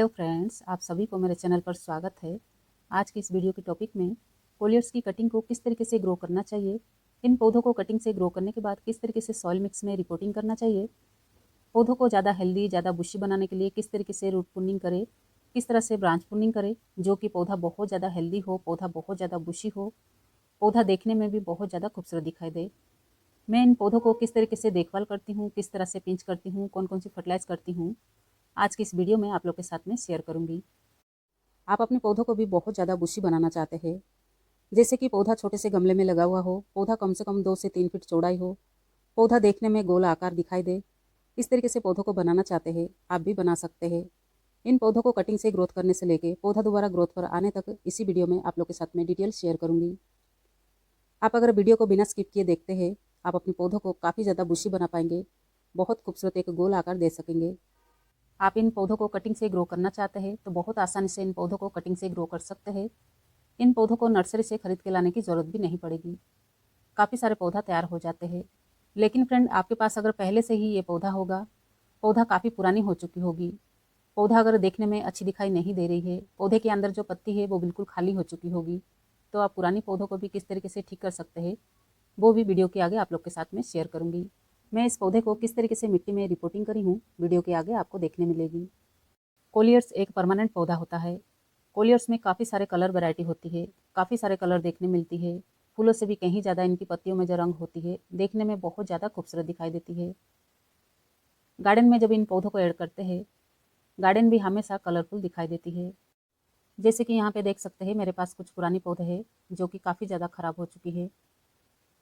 Hello friends, आप सभी को मेरे चैनल पर स्वागत है। आज की इस वीडियो के टॉपिक में कोलियर्स की कटिंग को किस तरीके से ग्रो करना चाहिए, इन पौधों को कटिंग से ग्रो करने के बाद किस तरीके से सॉइल मिक्स में रिपोर्टिंग करना चाहिए, पौधों को ज़्यादा हेल्दी, ज़्यादा बुशी बनाने के लिए किस तरीके से रूट पुनिंग करें, किस तरह से ब्रांच पुनिंग करें जो कि पौधा बहुत ज़्यादा हेल्दी हो, पौधा बहुत ज़्यादा बुशी हो, पौधा देखने में भी बहुत ज़्यादा खूबसूरत दिखाई दे। मैं इन पौधों को किस तरीके से देखभाल करती हूँ, किस तरह से पिंच करती हूँ, कौन कौन सी फर्टिलाइज करती हूँ, आज की इस वीडियो में आप लोग के साथ में शेयर करूंगी। आप अपने पौधों को भी बहुत ज़्यादा बुशी बनाना चाहते हैं, जैसे कि पौधा छोटे से गमले में लगा हुआ हो, पौधा कम से कम 2 से 3 फीट चौड़ाई हो, पौधा देखने में गोल आकार दिखाई दे, इस तरीके से पौधों को बनाना चाहते हैं, आप भी बना सकते हैं। इन पौधों को कटिंग से ग्रोथ करने से लेके पौधा दोबारा ग्रोथ पर आने तक इसी वीडियो में आप लोग के साथ में डिटेल शेयर करूंगी। आप अगर वीडियो को बिना स्किप किए देखते हैं, आप अपने पौधों को काफ़ी ज़्यादा बुशी बना पाएंगे, बहुत खूबसूरत एक गोल आकार दे सकेंगे। आप इन पौधों को कटिंग से ग्रो करना चाहते हैं तो बहुत आसानी से इन पौधों को कटिंग से ग्रो कर सकते हैं। इन पौधों को नर्सरी से खरीद के लाने की ज़रूरत भी नहीं पड़ेगी, काफ़ी सारे पौधा तैयार हो जाते हैं। लेकिन फ्रेंड, आपके पास अगर पहले से ही ये पौधा होगा, पौधा काफ़ी पुरानी हो चुकी होगी, पौधा अगर देखने में अच्छी दिखाई नहीं दे रही है, पौधे के अंदर जो पत्ती है वो बिल्कुल खाली हो चुकी होगी, तो आप पुरानी पौधों को भी किस तरीके से ठीक कर सकते हैं वो भी वीडियो के आगे आप लोग के साथ में शेयर करूँगी। मैं इस पौधे को किस तरीके से मिट्टी में रिपोर्टिंग करी हूँ वीडियो के आगे आपको देखने मिलेगी। कोलियर्स एक परमानेंट पौधा होता है। कोलियर्स में काफ़ी सारे कलर वैरायटी होती है, काफ़ी सारे कलर देखने मिलती है। फूलों से भी कहीं ज़्यादा इनकी पत्तियों में जो रंग होती है देखने में बहुत ज़्यादा खूबसूरत दिखाई देती है। गार्डन में जब इन पौधों को ऐड करते हैं, गार्डन भी हमेशा कलरफुल दिखाई देती है। जैसे कि यहाँ पे देख सकते हैं, मेरे पास कुछ पुरानी पौधे हैं जो कि काफ़ी ज़्यादा ख़राब हो चुकी है।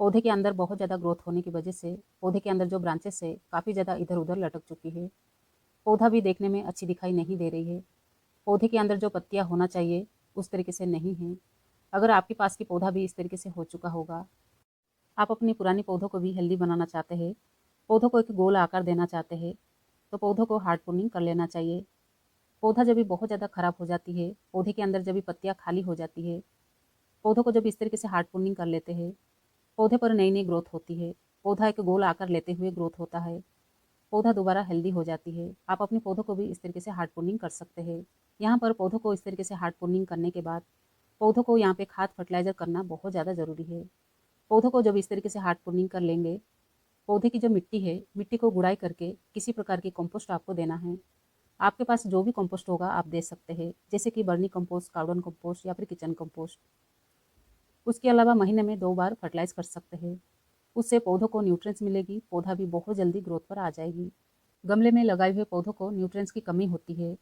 पौधे के अंदर बहुत ज़्यादा ग्रोथ होने की वजह से पौधे के अंदर जो ब्रांचेस है काफ़ी ज़्यादा इधर उधर लटक चुकी है, पौधा भी देखने में अच्छी दिखाई नहीं दे रही है। पौधे के अंदर जो पत्तियाँ होना चाहिए उस तरीके से नहीं है। अगर आपके पास की पौधा भी इस तरीके से हो चुका होगा, आप अपनी पुरानी पौधों को भी हेल्दी बनाना चाहते हैं, पौधों को एक गोल आकार देना चाहते हैं, तो पौधों को हार्ड प्रूनिंग कर लेना चाहिए। पौधा जब भी बहुत ज़्यादा ख़राब हो जाती है, पौधे के अंदर जब भी पत्तियाँ खाली हो जाती है, पौधों को जब इस तरीके से हार्ड प्रूनिंग कर लेते हैं, पौधे पर नई नई ग्रोथ होती है, पौधा एक गोल आकार लेते हुए ग्रोथ होता है, पौधा दोबारा हेल्दी हो जाती है। आप अपने पौधों को भी इस तरीके से हार्ड प्रूनिंग कर सकते हैं। यहाँ पर पौधों को इस तरीके से हार्ड प्रूनिंग करने के बाद पौधों को यहाँ पे खाद फर्टिलाइज़र करना बहुत ज़्यादा ज़रूरी है। पौधों को जब इस तरीके से हार्ड प्रूनिंग कर लेंगे, पौधे की जो मिट्टी है, मिट्टी को गुड़ाई करके किसी प्रकार की कंपोस्ट आपको देना है। आपके पास जो भी कंपोस्ट होगा आप दे सकते हैं, जैसे कि बर्नी कंपोस्ट, कार्बन कंपोस्ट या फिर किचन कंपोस्ट। उसके अलावा महीने में 2 बार फर्टिलाइज कर सकते हैं। उससे पौधों को न्यूट्रिएंट्स मिलेगी, पौधा भी बहुत जल्दी ग्रोथ पर आ जाएगी। गमले में लगाए हुए पौधों को न्यूट्रिएंट्स की कमी होती है।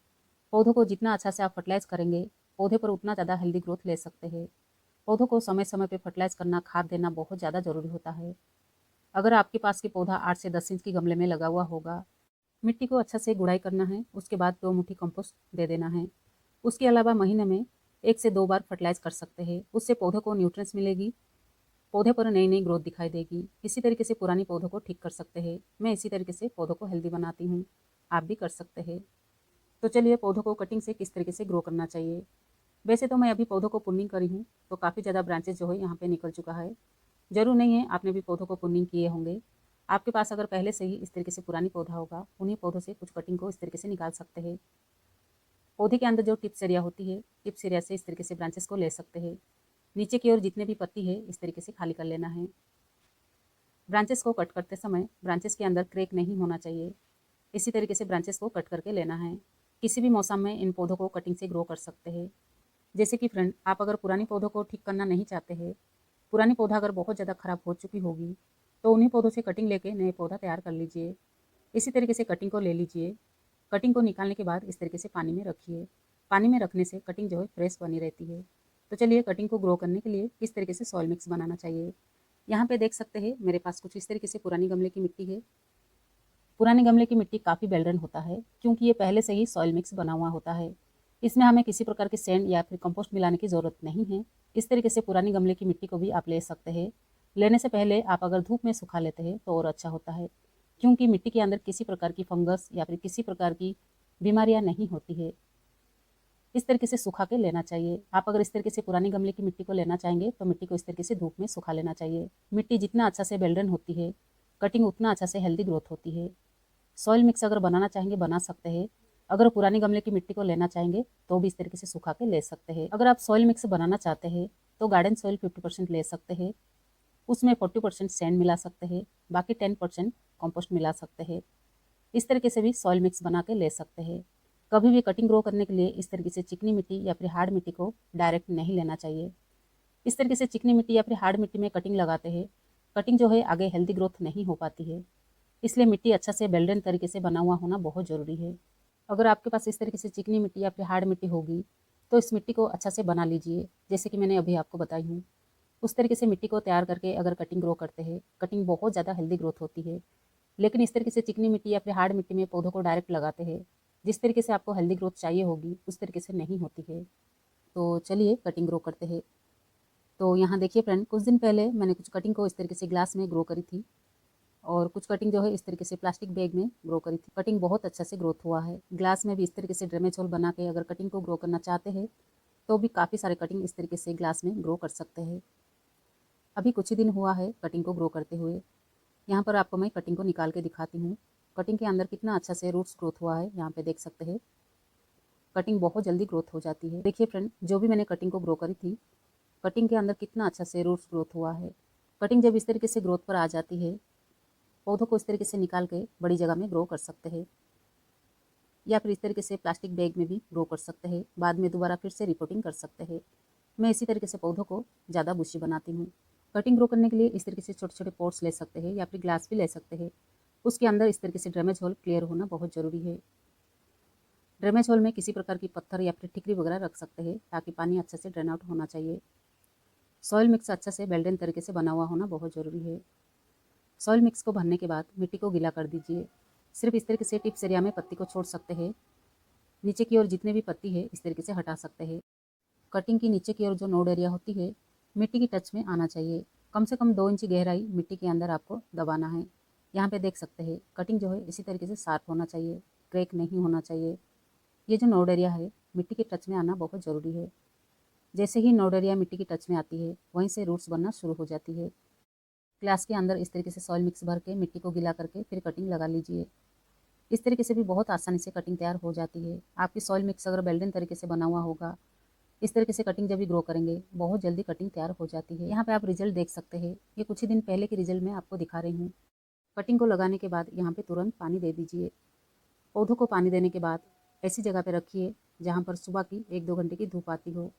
पौधों को जितना अच्छा से आप फर्टिलाइज करेंगे, पौधे पर उतना ज़्यादा हेल्दी ग्रोथ ले सकते हैं। पौधों को समय समय पे फर्टिलाइज करना, खाद देना बहुत ज़्यादा ज़रूरी होता है। अगर आपके पास की पौधा 8 से 10 इंच की गमले में लगा हुआ होगा, मिट्टी को अच्छा से गुड़ाई करना है, उसके बाद 2 मुट्ठी कंपोस्ट दे देना है। उसके अलावा महीने में 1 से 2 बार फर्टिलाइज कर सकते हैं। उससे पौधों को न्यूट्रिएंट्स मिलेगी, पौधे पर नई नई ग्रोथ दिखाई देगी। इसी तरीके से पुरानी पौधों को ठीक कर सकते हैं। मैं इसी तरीके से पौधों को हेल्दी बनाती हूँ, आप भी कर सकते हैं। तो चलिए, पौधों को कटिंग से किस तरीके से ग्रो करना चाहिए। वैसे तो मैं अभी पौधों को पुनिंग करी हूँ, तो काफ़ी ज़्यादा ब्रांचेस जो है यहाँ पे निकल चुका है। ज़रूर नहीं है आपने भी पौधों को पुनिंग किए होंगे। आपके पास अगर पहले से ही इस तरीके से पुरानी पौधा होगा, उन्हीं पौधों से कुछ कटिंग को इस तरीके से निकाल सकते हैं। पौधे के अंदर जो टिप्स एरिया होती है, टिप्स एरिया से इस तरीके से ब्रांचेस को ले सकते हैं। नीचे की ओर जितने भी पत्ती है इस तरीके से खाली कर लेना है। ब्रांचेस को कट करते समय ब्रांचेस के अंदर क्रैक नहीं होना चाहिए, इसी तरीके से ब्रांचेस को कट करके लेना है। किसी भी मौसम में इन पौधों को कटिंग से ग्रो कर सकते हैं। जैसे कि फ्रेंड, आप अगर पुरानी पौधों को ठीक करना नहीं चाहते हैं, पुरानी पौधा अगर बहुत ज़्यादा ख़राब हो चुकी होगी, तो उन्हीं पौधों से कटिंग लेके नए पौधा तैयार कर लीजिए। इसी तरीके से कटिंग को ले लीजिए। कटिंग को निकालने के बाद इस तरीके से पानी में रखिए। पानी में रखने से कटिंग जो है फ्रेश बनी रहती है। तो चलिए, कटिंग को ग्रो करने के लिए किस तरीके से सॉइल मिक्स बनाना चाहिए। यहाँ पे देख सकते हैं, मेरे पास कुछ इस तरीके से पुरानी गमले की मिट्टी है। पुराने गमले की मिट्टी काफ़ी बेल्डन होता है, क्योंकि ये पहले से ही सॉइल मिक्स बना हुआ होता है। इसमें हमें किसी प्रकार के सैंड या फिर कंपोस्ट मिलाने की ज़रूरत नहीं है। इस तरीके से पुरानी गमले की मिट्टी को भी आप ले सकते हैं। लेने से पहले आप अगर धूप में सुखा लेते हैं तो और अच्छा होता है, क्योंकि मिट्टी के अंदर किसी प्रकार की फंगस या फिर किसी प्रकार की बीमारियां नहीं होती है। इस तरीके से सुखा के लेना चाहिए। आप अगर इस तरीके से पुरानी गमले की मिट्टी को लेना चाहेंगे तो मिट्टी को इस तरीके से धूप में सुखा लेना चाहिए। मिट्टी जितना अच्छा से बेल्डन होती है, कटिंग उतना अच्छा से हेल्दी ग्रोथ होती है। सॉइल मिक्स अगर बनाना चाहेंगे बना सकते हैं, अगर पुराने गमले की मिट्टी को लेना चाहेंगे तो भी इस तरीके से सुखा के ले सकते हैं। अगर आप सॉइल मिक्स बनाना चाहते हैं तो गार्डन सॉइल 50% ले सकते हैं, उसमें 40% सैंड मिला सकते हैं, बाकी 10% कंपोस्ट मिला सकते हैं। इस तरीके से भी सॉइल मिक्स बना के ले सकते हैं। कभी भी कटिंग ग्रो करने के लिए इस तरीके से चिकनी मिट्टी या फिर हार्ड मिट्टी को डायरेक्ट नहीं लेना चाहिए। इस तरीके से चिकनी मिट्टी या फिर हार्ड मिट्टी में कटिंग लगाते हैं, कटिंग जो है आगे हेल्दी ग्रोथ नहीं हो पाती है। इसलिए मिट्टी अच्छा से बेल्डन तरीके से बना हुआ होना बहुत ज़रूरी है। अगर आपके पास इस तरीके से चिकनी मिट्टी या फिर हार्ड मिट्टी होगी तो इस मिट्टी को अच्छा से बना लीजिए, जैसे कि मैंने अभी आपको बताई हूँ। उस तरीके से मिट्टी को तैयार करके अगर कटिंग ग्रो करते हैं, कटिंग बहुत ज़्यादा हेल्दी ग्रोथ होती है। लेकिन इस तरीके से चिकनी मिट्टी या फिर हार्ड मिट्टी में पौधों को डायरेक्ट लगाते हैं, जिस तरीके से आपको हेल्दी ग्रोथ चाहिए होगी उस तरीके से नहीं होती है। तो चलिए कटिंग ग्रो करते हैं। तो यहाँ देखिए फ्रेंड, कुछ दिन पहले मैंने कुछ कटिंग को इस तरीके से ग्लास में ग्रो करी थी और कुछ कटिंग जो है इस तरीके से प्लास्टिक बैग में ग्रो करी थी। कटिंग बहुत अच्छा से ग्रोथ हुआ है। ग्लास में भी इस तरीके से ड्रेनेज होल बना के अगर कटिंग को ग्रो करना चाहते हैं तो भी काफ़ी सारे कटिंग इस तरीके से ग्लास में ग्रो कर सकते हैं। अभी कुछ ही दिन हुआ है कटिंग को ग्रो करते हुए। यहाँ पर आपको मैं कटिंग को निकाल के दिखाती हूँ। कटिंग के अंदर कितना अच्छा से रूट्स ग्रोथ हुआ है, यहाँ पे देख सकते हैं। कटिंग बहुत जल्दी ग्रोथ हो जाती है। देखिए फ्रेंड, जो भी मैंने कटिंग को ग्रो करी थी, कटिंग के अंदर कितना अच्छा से रूट्स ग्रोथ हुआ है। कटिंग जब इस तरीके से ग्रोथ पर आ जाती है, पौधों को इस तरीके से निकाल के बड़ी जगह में ग्रो कर सकते हैं या फिर इस तरीके से प्लास्टिक बैग में भी ग्रो कर सकते हैं। बाद में दोबारा फिर से रिपोर्टिंग कर सकते हैं। मैं इसी तरीके से पौधों को ज़्यादा बुशी बनाती हूँ। कटिंग ग्रो करने के लिए इस तरीके से छोटे छोटे पॉट्स ले सकते हैं या फिर ग्लास भी ले सकते हैं। उसके अंदर इस तरीके से ड्रेनेज होल क्लियर होना बहुत ज़रूरी है। ड्रेनेज होल में किसी प्रकार की पत्थर या फिर ठिकरी वगैरह रख सकते हैं ताकि पानी अच्छे से ड्रेन आउट होना चाहिए। सॉइल मिक्स अच्छा से बेल्डन तरीके से बना हुआ होना बहुत ज़रूरी है। सॉइल मिक्स को भरने के बाद मिट्टी को गीला कर दीजिए। सिर्फ इस तरीके से टिप्स एरिया में पत्ती को छोड़ सकते हैं। नीचे की ओर जितने भी पत्ती है इस तरीके से हटा सकते हैं। कटिंग की नीचे की ओर जो नोड एरिया होती है मिट्टी की टच में आना चाहिए। कम से कम 2 इंच गहराई मिट्टी के अंदर आपको दबाना है। यहाँ पे देख सकते हैं कटिंग जो है इसी तरीके से शार्प होना चाहिए, क्रैक नहीं होना चाहिए। ये जो नोड एरिया है मिट्टी के टच में आना बहुत ज़रूरी है। जैसे ही नोड एरिया मिट्टी की टच में आती है वहीं से रूट्स बनना शुरू हो जाती है। ग्लास के अंदर इस तरीके से सॉइल मिक्स भर के मिट्टी को गीला करके फिर कटिंग लगा लीजिए। इस तरीके से भी बहुत आसानी से कटिंग तैयार हो जाती है। आपकी सॉइल मिक्स अगर बेल्डन तरीके से बना हुआ होगा, इस तरीके से कटिंग जब भी ग्रो करेंगे बहुत जल्दी कटिंग तैयार हो जाती है। यहाँ पे आप रिजल्ट देख सकते हैं। ये कुछ ही दिन पहले की रिजल्ट मैं आपको दिखा रही हूँ। कटिंग को लगाने के बाद यहाँ पे तुरंत पानी दे दीजिए। पौधों को पानी देने के बाद ऐसी जगह पे रखिए जहाँ पर सुबह की 1-2 घंटे की धूप आती हो।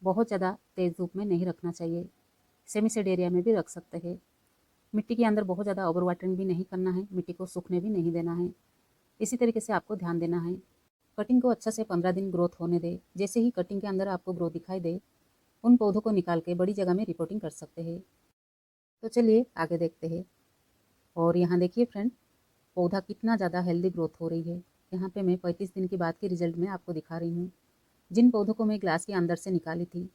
बहुत ज़्यादा तेज़ धूप में नहीं रखना चाहिए। सेमी शेड एरिया में भी रख सकते हैं। मिट्टी के अंदर बहुत ज़्यादा ओवर वाटरिंग भी नहीं करना है, मिट्टी को सूखने भी नहीं देना है। इसी तरीके से आपको ध्यान देना है। कटिंग को अच्छा से 15 दिन ग्रोथ होने दे। जैसे ही कटिंग के अंदर आपको ग्रोथ दिखाई दे, उन पौधों को निकाल के बड़ी जगह में रिपोर्टिंग कर सकते हैं। तो चलिए आगे देखते हैं। और यहाँ देखिए फ्रेंड, पौधा कितना ज़्यादा हेल्दी ग्रोथ हो रही है। यहाँ पे मैं 35 दिन के बाद की रिजल्ट में आपको दिखा रही हूँ। जिन पौधों को मैं ग्लास के अंदर से निकाली थी,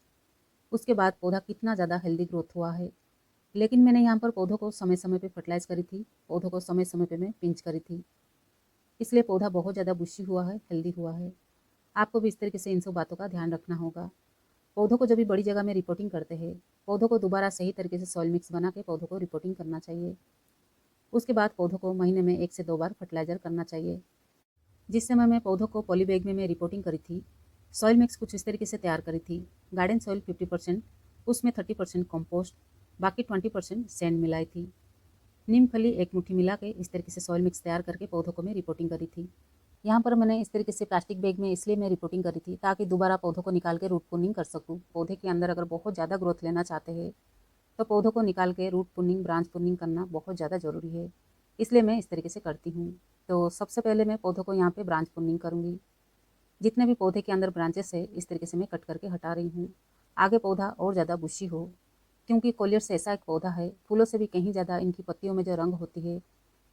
उसके बाद पौधा कितना ज़्यादा हेल्दी ग्रोथ हुआ है। लेकिन मैंने यहाँ पर पौधों को समय समय पे फर्टिलाइज़ करी थी, पौधों को समय समय पे मैं पिंच करी थी, इसलिए पौधा बहुत ज़्यादा बुशी हुआ है, हेल्दी हुआ है। आपको भी इस तरीके से इन सब बातों का ध्यान रखना होगा। पौधों को जब भी बड़ी जगह में रिपोर्टिंग करते हैं, पौधों को दोबारा सही तरीके से सॉइल मिक्स बना के पौधों को रिपोर्टिंग करना चाहिए। उसके बाद पौधों को महीने में 1 से 2 बार फर्टिलाइज़र करना चाहिए। जिस समय मैं पौधों को पॉली बैग में मैं रिपोर्टिंग करी थी, सॉइल मिक्स कुछ इस तरीके से तैयार करी थी। गार्डन सॉइल 50%, उसमें 30% कंपोस्ट, बाकी 20% सैंड मिलाई थी। नीम खली 1 मुट्ठी मिला के इस तरीके से सॉइल मिक्स तैयार करके पौधों को मैं रिपोर्टिंग करी थी। यहाँ पर मैंने इस तरीके से प्लास्टिक बैग में इसलिए मैं रिपोर्टिंग करी थी ताकि दोबारा पौधों को निकाल के रूट पुनिंग कर सकूँ। पौधे के अंदर अगर बहुत ज़्यादा ग्रोथ लेना चाहते हैं तो पौधों को निकाल के रूट पुनिंग, ब्रांच पुनिंग करना बहुत ज़्यादा ज़रूरी है, इसलिए मैं इस तरीके से करती हूँ। तो सबसे पहले मैं पौधों को यहाँ पे ब्रांच पुनिंग करूँगी। जितने भी पौधे के अंदर ब्रांचेस है इस तरीके से मैं कट करके हटा रही हूँ। आगे पौधा और ज़्यादा बुशी हो, क्योंकि कोलियर्स ऐसा एक पौधा है, फूलों से भी कहीं ज़्यादा इनकी पत्तियों में जो रंग होती है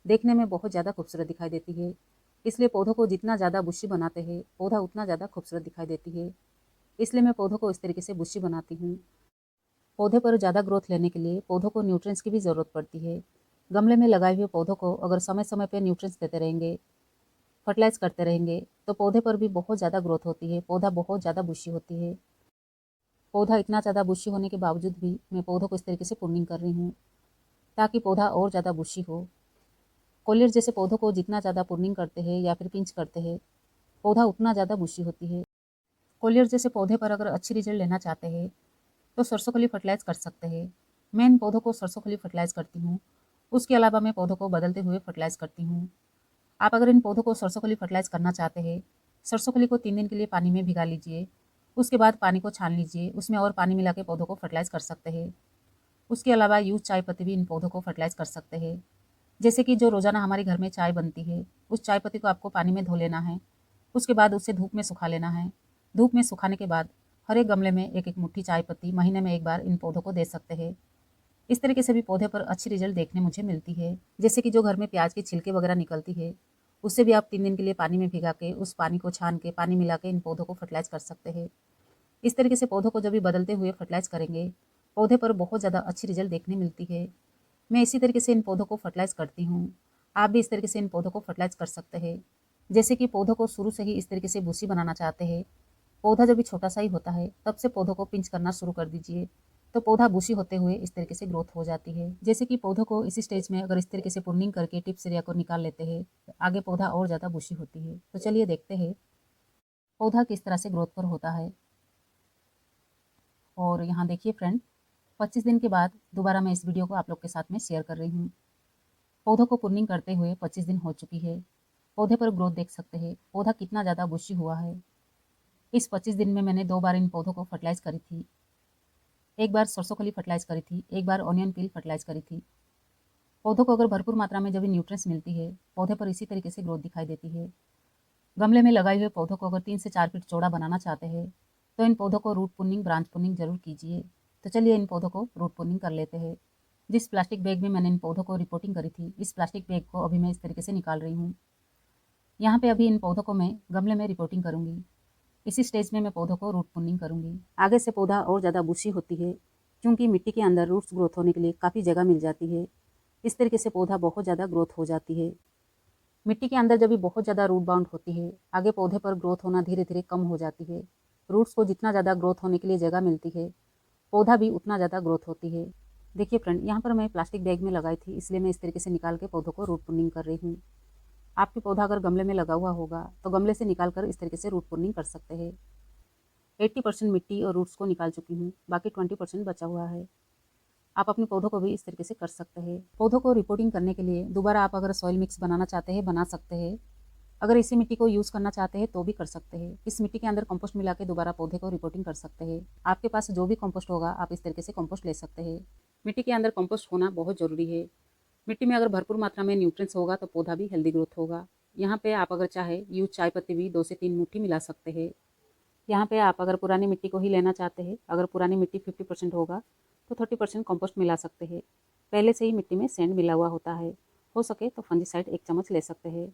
देखने में बहुत ज़्यादा खूबसूरत दिखाई देती है। इसलिए पौधों को जितना ज़्यादा बुशी बनाते हैं पौधा उतना ज़्यादा खूबसूरत दिखाई देती है, इसलिए मैं पौधों को इस तरीके से बुशी बनाती हूँ। पौधे पर ज़्यादा ग्रोथ लेने के लिए पौधों को न्यूट्रिएंट्स की भी ज़रूरत पड़ती है। गमले में लगाए हुए पौधों को अगर समय समय पर न्यूट्रिएंट्स देते रहेंगे, फर्टिलाइज करते रहेंगे तो पौधे पर भी बहुत ज़्यादा ग्रोथ होती है, पौधा बहुत ज़्यादा बुशी होती है। पौधा इतना ज़्यादा बुशी होने के बावजूद भी मैं पौधों को इस तरीके से प्रूनिंग कर रही हूँ ताकि पौधा और ज़्यादा बुशी हो। कोलियर जैसे पौधों को जितना ज़्यादा प्रूनिंग करते हैं या फिर पिंच करते हैं पौधा उतना ज़्यादा बुशी होती है। कोलियर जैसे पौधे पर अगर अच्छी रिजल्ट लेना चाहते हैं तो सरसों खली फर्टिलाइज कर सकते हैं। मैं इन पौधों को सरसों खली फर्टिलाइज करती हूँ। उसके अलावा मैं पौधों को बदलते हुए फर्टिलाइज करती हूँ। आप अगर इन पौधों को सरसों खली फर्टिलाइज करना चाहते हैं, सरसों खली को 3 दिन के लिए पानी में भिगा लीजिए। उसके बाद पानी को छान लीजिए, उसमें और पानी मिला के पौधों को फर्टिलाइज कर सकते हैं। उसके अलावा यूज चाय पत्ती भी इन पौधों को फर्टिलाइज कर सकते हैं। जैसे कि जो रोज़ाना हमारे घर में चाय बनती है, उस चाय पत्ती को आपको पानी में धो लेना है। उसके बाद उसे धूप में सुखा लेना है। धूप में सुखाने के बाद हर एक गमले में एक एक मुट्ठी चाय पत्ती महीने में एक बार इन पौधों को दे सकते हैं। इस तरीके से भी पौधे पर अच्छी रिजल्ट देखने मुझे मिलती है। जैसे कि जो घर में प्याज के छिलके वगैरह निकलती है, उससे भी आप 3 दिन के लिए पानी में भिगा के उस पानी को छान के पानी मिला के इन पौधों को फर्टिलाइज कर सकते हैं। इस तरीके से पौधों को जब भी बदलते हुए फर्टिलाइज करेंगे, पौधे पर बहुत ज़्यादा अच्छी रिजल्ट देखने मिलती है। मैं इसी तरीके से इन पौधों को फर्टिलाइज करती हूँ। आप भी इस तरीके से इन पौधों को फर्टिलाइज कर सकते हैं। जैसे कि पौधों को शुरू से ही इस तरीके से भूसी बनाना चाहते हैं, पौधा जब भी छोटा सा ही होता है तब से पौधों को पिंच करना शुरू कर दीजिए, तो पौधा भूसी होते हुए इस तरीके से ग्रोथ हो जाती है। जैसे कि पौधों को इसी स्टेज में अगर इस तरीके से प्रूनिंग करके टिप एरिया को निकाल लेते हैं, तो आगे पौधा और ज़्यादा भूसी होती है। तो चलिए देखते हैं पौधा किस तरह से ग्रोथ पर होता है। और यहाँ देखिए फ्रेंड, 25 दिन के बाद दोबारा मैं इस वीडियो को आप लोग के साथ में शेयर कर रही हूँ। पौधों को प्रूनिंग करते हुए 25 दिन हो चुकी है। पौधे पर ग्रोथ देख सकते हैं, पौधा कितना ज़्यादा बुशी हुआ है। इस 25 दिन में मैंने 2 बार इन पौधों को फर्टिलाइज करी थी। एक बार सरसों खली फर्टिलाइज करी थी, एक बार ऑनियन पील फर्टिलाइज करी थी। पौधों को अगर भरपूर मात्रा में जब न्यूट्रिएंट्स मिलती है, पौधे पर इसी तरीके से ग्रोथ दिखाई देती है। गमले में लगाए हुए पौधों को अगर 3 से 4 फीट चौड़ा बनाना चाहते हैं, तो इन पौधों को रूट पुनिंग ब्रांच पुनिंग जरूर कीजिए। तो चलिए इन पौधों को रूट पुनिंग कर लेते हैं। जिस प्लास्टिक बैग में मैंने इन पौधों को रिपोर्टिंग करी थी, इस प्लास्टिक बैग को अभी मैं इस तरीके से निकाल रही हूँ। यहाँ पे अभी इन पौधों को मैं गमले में रिपोर्टिंग करूँगी। इसी स्टेज में मैं पौधों को रूट पुनिंग करूँगी। आगे से पौधा और ज़्यादा बुशी होती है, क्योंकि मिट्टी के अंदर रूट्स ग्रोथ होने के लिए काफ़ी जगह मिल जाती है। इस तरीके से पौधा बहुत ज़्यादा ग्रोथ हो जाती है। मिट्टी के अंदर जब भी बहुत ज़्यादा रूट बाउंड होती है, आगे पौधे पर ग्रोथ होना धीरे धीरे कम हो जाती है। रूट्स को जितना ज़्यादा ग्रोथ होने के लिए जगह मिलती है, पौधा भी उतना ज़्यादा ग्रोथ होती है। देखिए फ्रेंड, यहाँ पर मैं प्लास्टिक बैग में लगाई थी, इसलिए मैं इस तरीके से निकाल के पौधों को रूट पुनिंग कर रही हूँ। आपके पौधा अगर गमले में लगा हुआ होगा तो गमले से निकाल कर इस तरीके से रूट पुनिंग कर सकते हैं। 80% मिट्टी और रूट्स को निकाल चुकी हूँ, बाकी 20% बचा हुआ है। आप अपने पौधों को भी इस तरीके से कर सकते हैं। पौधों को रिपोर्टिंग करने के लिए दोबारा आप अगर सॉइल मिक्स बनाना चाहते हैं, बना सकते हैं। अगर इसी मिट्टी को यूज़ करना चाहते हैं तो भी कर सकते हैं। इस मिट्टी के अंदर कंपोस्ट मिला के दोबारा पौधे को रिपोर्टिंग कर सकते हैं। आपके पास जो भी कंपोस्ट होगा आप इस तरीके से कंपोस्ट ले सकते हैं। मिट्टी के अंदर कंपोस्ट होना बहुत ज़रूरी है। मिट्टी में अगर भरपूर मात्रा में न्यूट्रिएंट्स होगा तो पौधा भी हेल्दी ग्रोथ होगा। यहाँ पे आप अगर चाहे यूज चाय पत्ती भी 2 से 3 मुट्ठी मिला सकते हैं। यहाँ पे आप अगर पुरानी मिट्टी को ही लेना चाहते हैं, अगर पुरानी मिट्टी 50% होगा तो 30% कंपोस्ट मिला सकते हैं। पहले से ही मिट्टी में सैंड मिला हुआ होता है, हो सके तो फंजीसाइड 1 चम्मच ले सकते हैं।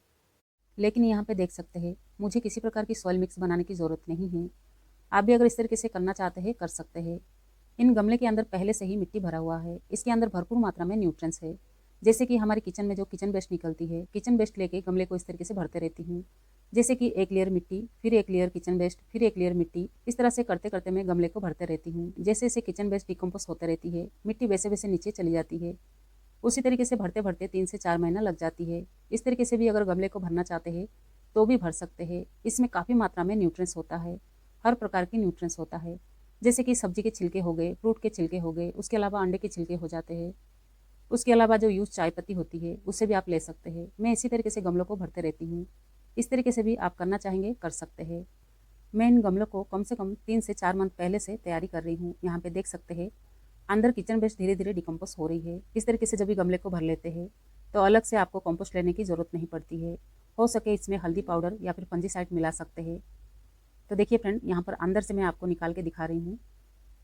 लेकिन यहाँ पे देख सकते हैं, मुझे किसी प्रकार की सॉइल मिक्स बनाने की ज़रूरत नहीं है। आप भी अगर इस तरीके से करना चाहते हैं, कर सकते हैं। इन गमले के अंदर पहले से ही मिट्टी भरा हुआ है, इसके अंदर भरपूर मात्रा में न्यूट्रिएंट्स है। जैसे कि हमारे किचन में जो किचन वेस्ट निकलती है, किचन वेस्ट लेके गमले को इस तरीके से भरते रहती हूँ। जैसे कि एक लेयर मिट्टी, फिर एक लेयर किचन वेस्ट, फिर एक लेयर मिट्टी, इस तरह से करते करते मैं गमले को भरते रहती हूँ। जैसे जैसे किचन वेस्ट डिकम्पोज होते रहती है, मिट्टी वैसे वैसे नीचे चली जाती है। उसी तरीके से भरते भरते 3 से 4 महीना लग जाती है। इस तरीके से भी अगर गमले को भरना चाहते हैं तो भी भर सकते हैं। इसमें काफ़ी मात्रा में न्यूट्रिएंट्स होता है, हर प्रकार की न्यूट्रिएंट्स होता है। जैसे कि सब्जी के छिलके हो गए, फ्रूट के छिलके हो गए, उसके अलावा अंडे के छिलके हो जाते हैं। उसके अलावा जो यूज़ चाय पत्ती होती है उससे भी आप ले सकते हैं। मैं इसी तरीके से गमलों को भरते रहती हूँ। इस तरीके से भी आप करना चाहेंगे कर सकते हैं। मैं इन गमलों को कम से कम 3 से 4 मंथ पहले से तैयारी कर रही हूँ। यहाँ पे देख सकते हैं अंदर किचन वेस्ट धीरे धीरे डिकम्पोज हो रही है। इस तरीके से जब भी गमले को भर लेते हैं तो अलग से आपको कंपोस्ट लेने की ज़रूरत नहीं पड़ती है। हो सके इसमें हल्दी पाउडर या फिर फंजीसाइड मिला सकते हैं। तो देखिए फ्रेंड, यहाँ पर अंदर से मैं आपको निकाल के दिखा रही हूँ।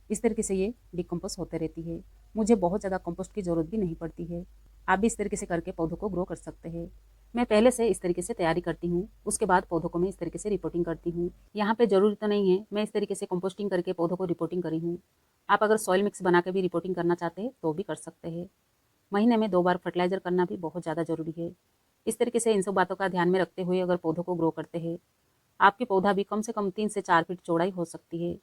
इस तरीके से ये डिकम्पोज होते रहती है। मुझे बहुत ज़्यादा कंपोस्ट की ज़रूरत भी नहीं पड़ती है। आप भी इस तरीके से करके पौधों को ग्रो कर सकते हैं। मैं पहले से इस तरीके से तैयारी करती हूँ, उसके बाद पौधों को मैं इस तरीके से रिपोर्टिंग करती हूँ। यहाँ पे ज़रूरी तो नहीं है मैं इस तरीके से कंपोस्टिंग करके पौधों को रिपोर्टिंग करी हूँ। आप अगर सॉइल मिक्स बना के भी रिपोर्टिंग करना चाहते हैं तो भी कर सकते हैं। महीने में 2 बार फर्टिलाइज़र करना भी बहुत ज़्यादा ज़रूरी है। इस तरीके से इन सब बातों का ध्यान में रखते हुए अगर पौधों को ग्रो करते हैं, आपके पौधा भी कम से कम 3 से 4 फीट चौड़ाई हो सकती है।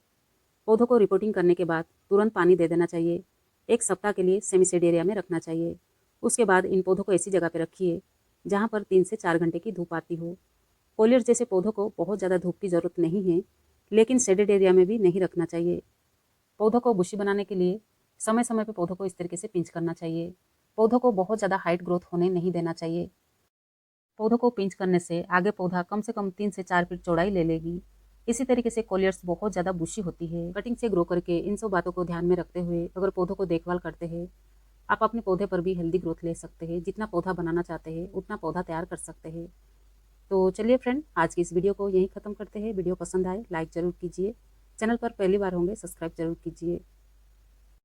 पौधों को रिपोर्टिंग करने के बाद तुरंत पानी दे देना चाहिए। 1 सप्ताह के लिए सेमी शेड एरिया में रखना चाहिए। उसके बाद इन पौधों को ऐसी जगह पे रखिए जहाँ पर 3 से 4 घंटे की धूप आती हो। कोलियर्स जैसे पौधों को बहुत ज़्यादा धूप की ज़रूरत नहीं है, लेकिन शेडेड एरिया में भी नहीं रखना चाहिए। पौधों को बुशी बनाने के लिए समय समय पर पौधों को इस तरीके से पिंच करना चाहिए। पौधों को बहुत ज़्यादा हाइट ग्रोथ होने नहीं देना चाहिए। पौधों को पिंच करने से आगे पौधा कम से कम 3 से 4 फीट चौड़ाई ले लेगी। इसी तरीके से कोलियर्स बहुत ज़्यादा बुशी होती है। कटिंग से ग्रो करके इन सब बातों को ध्यान में रखते हुए अगर पौधों को देखभाल करते हैं, आप अपने पौधे पर भी हेल्दी ग्रोथ ले सकते हैं। जितना पौधा बनाना चाहते हैं उतना पौधा तैयार कर सकते हैं। तो चलिए फ्रेंड, आज की इस वीडियो को यहीं ख़त्म करते हैं। वीडियो पसंद आए लाइक ज़रूर कीजिए। चैनल पर पहली बार होंगे सब्सक्राइब जरूर कीजिए।